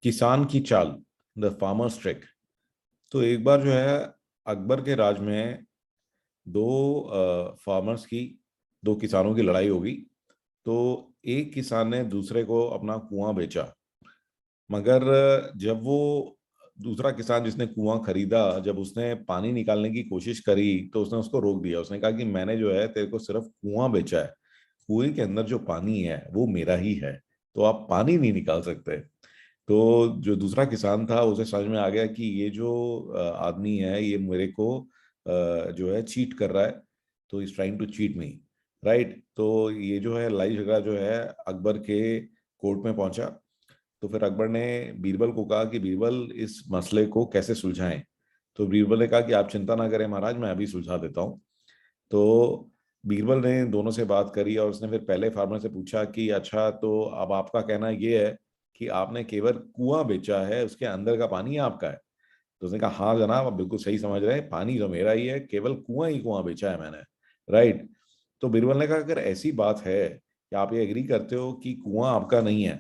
किसान की चाल, द फार्मर्स ट्रिक। तो एक बार जो है अकबर के राज में दो फार्मर्स की, दो किसानों की लड़ाई होगी। तो एक किसान ने दूसरे को अपना कुआं बेचा, मगर जब वो दूसरा किसान जिसने कुआं खरीदा, जब उसने पानी निकालने की कोशिश करी तो उसने उसको रोक दिया। उसने कहा कि मैंने जो है तेरे को सिर्फ कुआं बेचा है, कुएं के अंदर जो पानी है वो मेरा ही है, तो आप पानी नहीं निकाल सकते। तो जो दूसरा किसान था उसे समझ में आ गया कि ये जो आदमी है ये मेरे को जो है चीट कर रहा है, तो is trying to cheat me, right. तो ये जो है लड़ाई झगड़ा जो है अकबर के कोर्ट में पहुंचा। तो फिर अकबर ने बीरबल को कहा कि बीरबल इस मसले को कैसे सुलझाएं। तो बीरबल ने कहा कि आप चिंता ना करें महाराज, मैं अभी सुलझा देता हूँ। तो बीरबल ने दोनों से बात करी और उसने फिर पहले फार्मर से पूछा कि अच्छा, तो अब आपका कहना ये है कि आपने केवल कुआं बेचा है, उसके अंदर का पानी आपका है? तो उसने कहा हाँ जनाब, आप बिल्कुल सही समझ रहे हैं, पानी तो मेरा ही है, केवल कुआं ही कुआं बेचा है मैंने, राइट। तो बीरबल ने कहा अगर ऐसी बात है कि आप ये एग्री करते हो कि कुआं आपका नहीं है,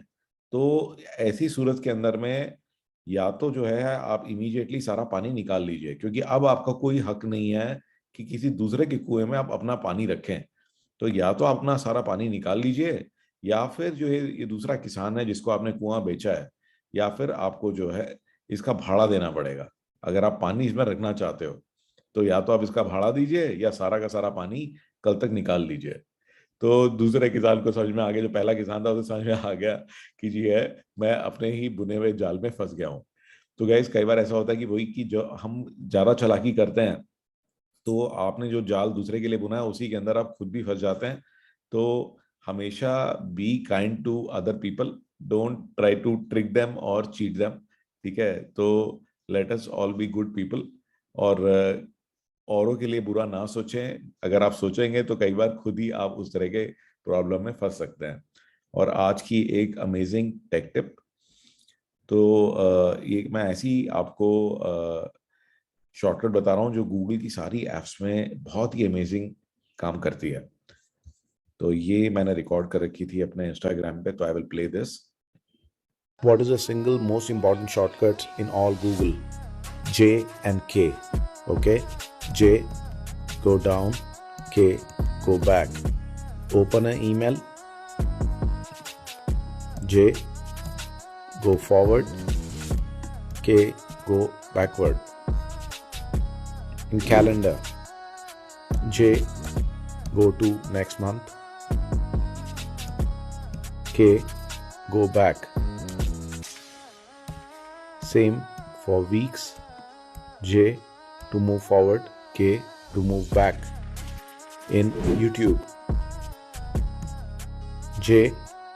तो ऐसी सूरत के अंदर में या तो जो है आप इमीडिएटली सारा पानी निकाल लीजिए, क्योंकि अब आपका कोई हक नहीं है कि किसी दूसरे के कुएं में आप अपना पानी रखें। तो या तो अपना सारा पानी निकाल लीजिए, या फिर जो है ये दूसरा किसान है जिसको आपने कुआं बेचा है, या फिर आपको जो है इसका भाड़ा देना पड़ेगा। अगर आप पानी इसमें रखना चाहते हो तो या तो आप इसका भाड़ा दीजिए या सारा का सारा पानी कल तक निकाल लीजिए। तो दूसरे किसान को समझ में आ गया, जो पहला किसान था उसे समझ में आ गया कि जी है, मैं अपने ही बुने हुए जाल में फंस गया हूँ। तो गाइस कई बार ऐसा होता है कि वही कि जो हम ज्यादा चालाकी करते हैं, तो आपने जो जाल दूसरे के लिए बुना है उसी के अंदर आप खुद भी फंस जाते हैं। तो हमेशा be kind to other people, don't try to trick them और चीट देम। ठीक है, तो let us all be good people. और औरों के लिए बुरा ना सोचें, अगर आप सोचेंगे तो कई बार खुद ही आप उस तरह के प्रॉब्लम में फंस सकते हैं। और आज की एक अमेजिंग टेक टिप, तो ये मैं ऐसी आपको शॉर्टकट बता रहा हूँ जो गूगल की सारी एप्स में बहुत ही अमेजिंग काम करती है। तो ये मैंने रिकॉर्ड कर रखी थी अपने इंस्टाग्राम पे, तो I will play this. What is the single most important shortcut in all Google? J and K. Okay, J, go down, K, go back. Open an email, J, go forward, K, go backward. In calendar, J, go to next month, K, go back. Same for weeks, J to move forward, K to move back. In YouTube, J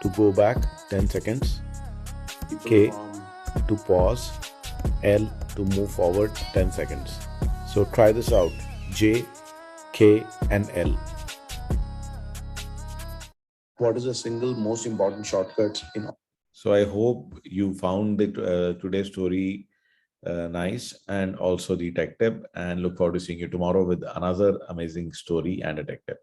to go back 10 seconds, K to pause, L to move forward 10 seconds. So try this out, J, K and L. What is the single most important shortcut in? So I hope you found today's story nice, and also the tech tip, and look forward to seeing you tomorrow with another amazing story and a tech tip.